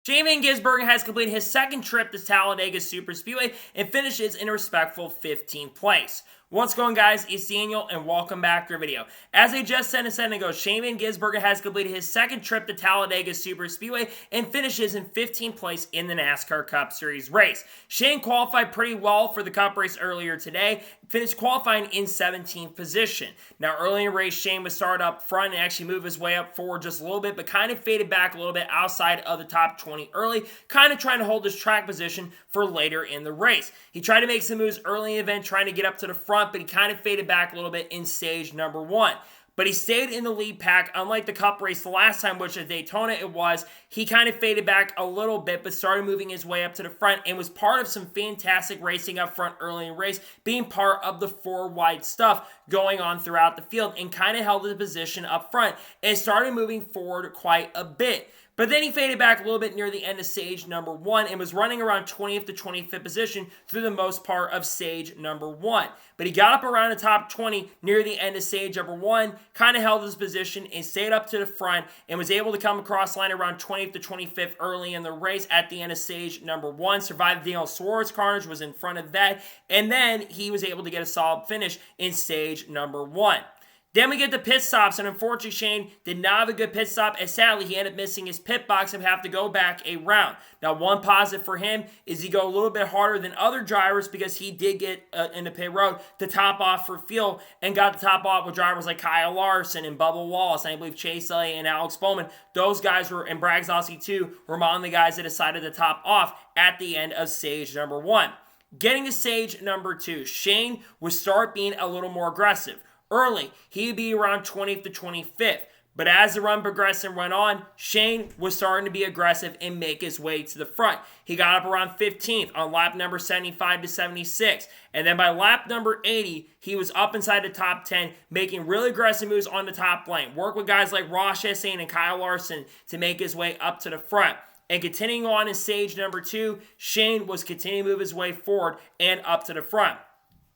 Shane Gisbergen has completed his second trip to Talladega Superspeedway and finishes in a respectful 15th place. What's going, guys? It's Daniel, and welcome back to our video. As I just said a second ago, Shane Gisbergen has completed his second trip to Talladega Superspeedway and finishes in 15th place in the NASCAR Cup Series race. Shane qualified pretty well for the Cup race earlier today, finished qualifying in 17th position. Now, early in the race, Shane was started up front and actually moved his way up forward just a little bit, but kind of faded back a little bit outside of the top 20 early, kind of trying to hold his track position for later in the race. He tried to make some moves early in the event, trying to get up to the front, but he kind of faded back a little bit in stage number one. But he stayed in the lead pack, unlike the Cup race the last time, which at Daytona it was. He kind of faded back a little bit, but started moving his way up to the front and was part of some fantastic racing up front early in the race, being part of the four wide stuff going on throughout the field, and kind of held his position up front and started moving forward quite a bit. But then he faded back a little bit near the end of stage number one and was running around 20th to 25th position through the most part of stage number one. But he got up around the top 20 near the end of stage number one, kind of held his position and stayed up to the front and was able to come across the line around 20th to 25th early in the race at the end of stage number one. Survived the Daniel Suarez carnage, was in front of that, and then he was able to get a solid finish in stage number one. Then we get the pit stops, and unfortunately Shane did not have a good pit stop, as sadly he ended up missing his pit box and have to go back a round. Now, one positive for him is he go a little bit harder than other drivers because he did get in the pit road to top off for fuel and got to top off with drivers like Kyle Larson and Bubba Wallace, and I believe Chase Elliott and Alex Bowman. Those guys were, and Brad Keselowski too, were among the guys that decided to top off at the end of stage number one. Getting to stage number two, Shane would start being a little more aggressive. Early, he'd be around 20th to 25th. But as the run progressed and went on, Shane was starting to be aggressive and make his way to the front. He got up around 15th on lap number 75 to 76. And then by lap number 80, he was up inside the top 10, making really aggressive moves on the top lane. Work with guys like Ross Chastain and Kyle Larson to make his way up to the front. And continuing on in stage number two, Shane was continuing to move his way forward and up to the front.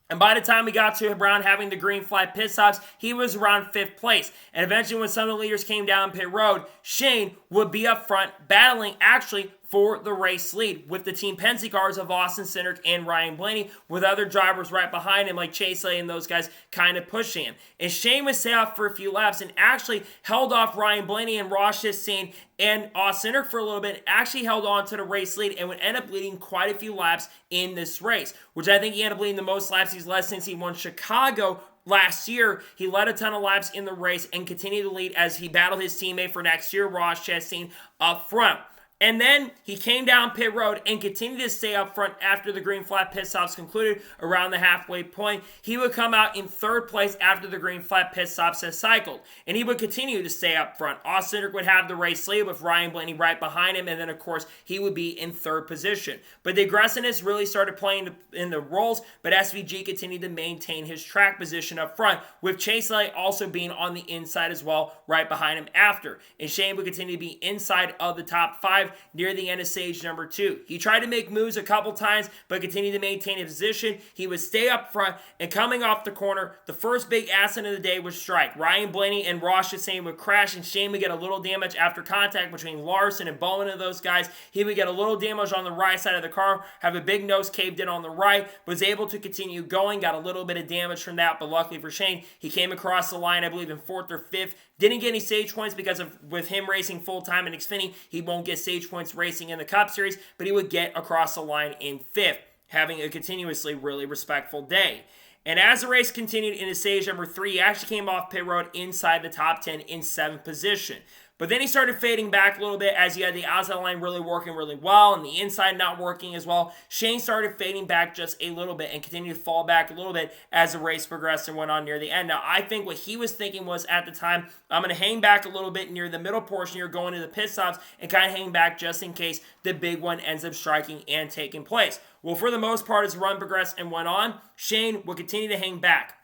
And by the time we got to around having the green flag pit stops, he was around 5th place. And eventually when some of the leaders came down pit road, Shane would be up front battling actually for the race lead with the Team Penske cars of Austin Cindric and Ryan Blaney, with other drivers right behind him like Chase Elliott and those guys kind of pushing him. And Shane would stay off for a few laps and actually held off Ryan Blaney and Ross Chastain and Austin Cindric for a little bit, actually held on to the race lead and would end up leading quite a few laps in this race, which I think he ended up leading the most laps he's led since he won Chicago last year. He led a ton of laps in the race and continued to lead as he battled his teammate for next year, Ross Chastain, up front. And then he came down pit road and continued to stay up front after the green flag pit stops concluded around the halfway point. He would come out in 3rd place after the green flag pit stops had cycled. And he would continue to stay up front. Austin Cindric would have the race lead with Ryan Blaney right behind him. And then, of course, he would be in 3rd position. But the aggressiveness really started playing in the roles. But SVG continued to maintain his track position up front, with Chase Elliott also being on the inside as well, right behind him after. And Shane would continue to be inside of the top 5 near the end of stage number two. He tried to make moves a couple times, but continued to maintain his position. He would stay up front, and coming off the corner, the first big accident of the day would strike. Ryan Blaney and Ross Chastain would crash, and Shane would get a little damage after contact between Larson and Bowman and those guys. He would get a little damage on the right side of the car, have a big nose caved in on the right, was able to continue going, got a little bit of damage from that, but luckily for Shane, he came across the line, I believe, in 4th or 5th. Didn't get any stage points because of with him racing full-time in Xfinity, he won't get stage points racing in the Cup Series, but he would get across the line in 5th, having a continuously really respectful day. And as the race continued into stage number 3, he actually came off pit road inside the top 10 in 7th position. But then he started fading back a little bit as he had the outside line really working really well and the inside not working as well. Shane started fading back just a little bit and continued to fall back a little bit as the race progressed and went on near the end. Now, I think what he was thinking was at the time, I'm going to hang back a little bit near the middle portion here going to the pit stops and kind of hang back just in case the big one ends up striking and taking place. Well, for the most part, as the run progressed and went on, Shane would continue to hang back.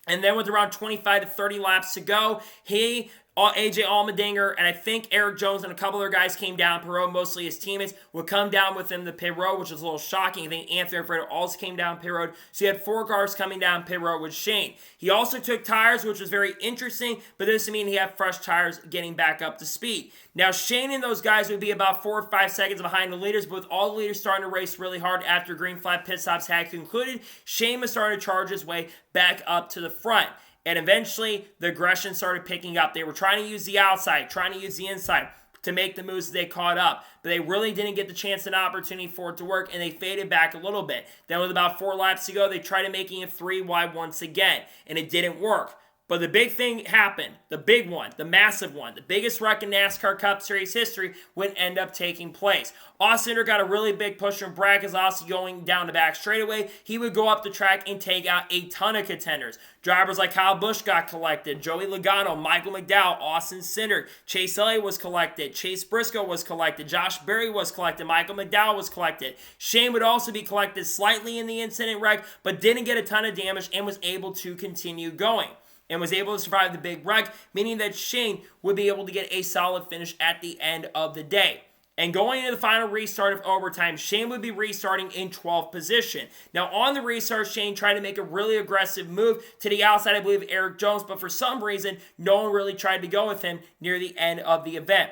And then with around 25 to 30 laps to go, he AJ Allmendinger, and I think Eric Jones and a couple other guys came down. Perot, mostly his teammates, would come down with him to pit road, which was a little shocking. I think Anthony Alfredo also came down pit road. So you had 4 cars coming down pit road with Shane. He also took tires, which was very interesting, but this would mean he had fresh tires getting back up to speed. Now, Shane and those guys would be about 4 or 5 seconds behind the leaders, but with all the leaders starting to race really hard after green flag pit stops had concluded, Shane was starting to charge his way back up to the front. And eventually, the aggression started picking up. They were trying to use the outside, trying to use the inside to make the moves they caught up. But they really didn't get the chance and opportunity for it to work, and they faded back a little bit. Then with about 4 laps to go, they tried to making it 3 wide once again, and it didn't work. But the big thing happened, the big one, the massive one, the biggest wreck in NASCAR Cup Series history would end up taking place. Austin got a really big push from Brad Keselowski going down the back straightaway. He would go up the track and take out a ton of contenders. Drivers like Kyle Busch got collected, Joey Logano, Michael McDowell, Austin Cindric, Chase Elliott was collected, Chase Briscoe was collected, Josh Berry was collected, Michael McDowell was collected. Shane would also be collected slightly in the incident wreck, but didn't get a ton of damage and was able to continue going. And was able to survive the big wreck, meaning that Shane would be able to get a solid finish at the end of the day. And going into the final restart of overtime, Shane would be restarting in 12th position. Now, on the restart, Shane tried to make a really aggressive move to the outside, I believe, of Eric Jones, but for some reason, no one really tried to go with him near the end of the event.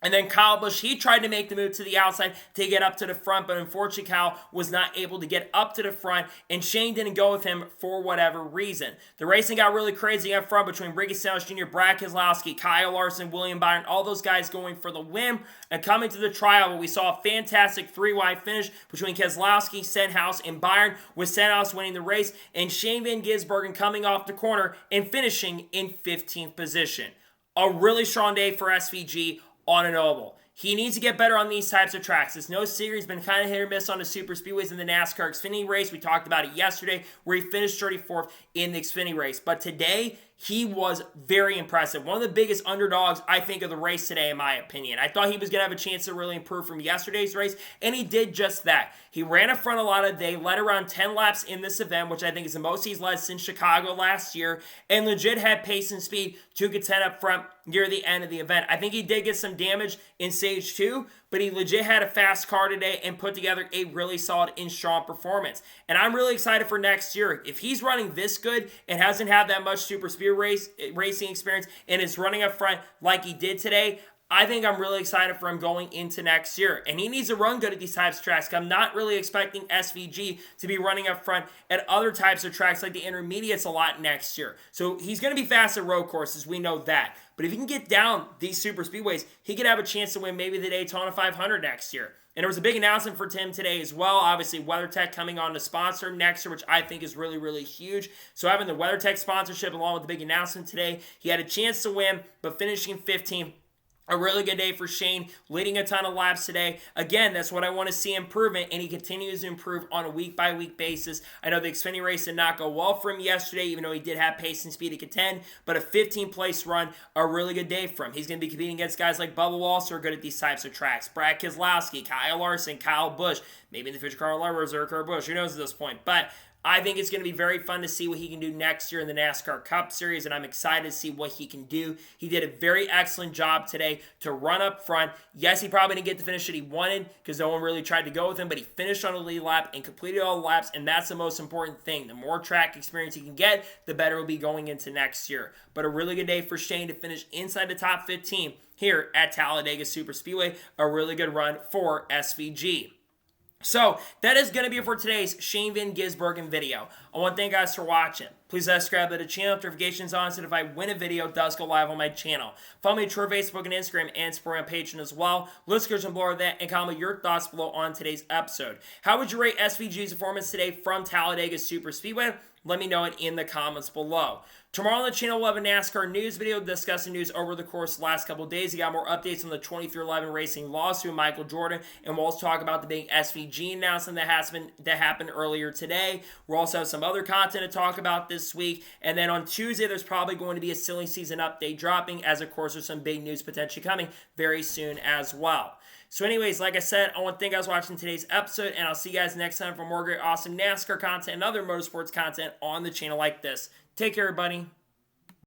And then Kyle Busch, he tried to make the move to the outside to get up to the front, but unfortunately Kyle was not able to get up to the front, and Shane didn't go with him for whatever reason. The racing got really crazy up front between Ricky Stenhouse Jr., Brad Keselowski, Kyle Larson, William Byron, all those guys going for the win. And coming to the tryout, we saw a fantastic 3-wide finish between Keselowski, Stenhouse, and Byron, with Stenhouse winning the race, and Shane Van Gisbergen coming off the corner and finishing in 15th position. A really strong day for SVG on an oval. He needs to get better on these types of tracks. It's no secret he's been kind of hit or miss on the super speedways in the NASCAR Xfinity race. We talked about it yesterday where he finished 34th in the Xfinity race. But today, he was very impressive. One of the biggest underdogs, I think, of the race today, in my opinion. I thought he was going to have a chance to really improve from yesterday's race, and he did just that. He ran up front a lot of the day, led around 10 laps in this event, which I think is the most he's led since Chicago last year, and legit had pace and speed to contend up front near the end of the event. I think he did get some damage in stage 2, but he legit had a fast car today and put together a really solid and strong performance. And I'm really excited for next year. If he's running this good and hasn't had that much super speed racing experience and is running up front like he did today, I think I'm really excited for him going into next year. And he needs to run good at these types of tracks. I'm not really expecting SVG to be running up front at other types of tracks like the intermediates a lot next year. So he's going to be fast at road courses. We know that. But if he can get down these super speedways, he could have a chance to win maybe the Daytona 500 next year. And there was a big announcement for Tim today as well. Obviously, WeatherTech coming on to sponsor him next year, which I think is really, really huge. So having the WeatherTech sponsorship along with the big announcement today, he had a chance to win, but finishing 15th. A really good day for Shane, leading a ton of laps today. Again, that's what I want to see improvement, and he continues to improve on a week-by-week basis. I know the Xfinity race did not go well for him yesterday, even though he did have pace and speed to contend, but a 15th-place run, a really good day for him. He's going to be competing against guys like Bubba Wallace who are good at these types of tracks. Brad Keselowski, Kyle Larson, Kyle Busch, maybe in the future Carl Edwards or Kurt Busch, who knows at this point. But I think it's going to be very fun to see what he can do next year in the NASCAR Cup Series, and I'm excited to see what he can do. He did a very excellent job today to run up front. Yes, he probably didn't get the finish that he wanted because no one really tried to go with him, but he finished on a lead lap and completed all the laps, and that's the most important thing. The more track experience he can get, the better it will be going into next year. But a really good day for Shane to finish inside the top 15 here at Talladega Superspeedway. A really good run for SVG. So, that is going to be it for today's Shane Van Gisbergen video. I want to thank you guys for watching. Please subscribe to the channel, notifications on, so that if I win a video, it does go live on my channel. Follow me on Twitter, Facebook, and Instagram, and support my Patreon as well. Let's go below that and comment your thoughts below on today's episode. How would you rate SVG's performance today from Talladega Superspeedway? Let me know it in the comments below. Tomorrow on the channel, we'll have a NASCAR news video discussing news over the course of the last couple of days. We got more updates on the 2311 Racing lawsuit with Michael Jordan, and we'll also talk about the big SVG announcement that happened earlier today. We'll also have some other content to talk about this week, and then on Tuesday, there's probably going to be a silly season update dropping, as of course, there's some big news potentially coming very soon as well. So anyways, like I said, I want to thank you guys for watching today's episode, and I'll see you guys next time for more great, awesome NASCAR content and other motorsports content on the channel like this. Take care, everybody.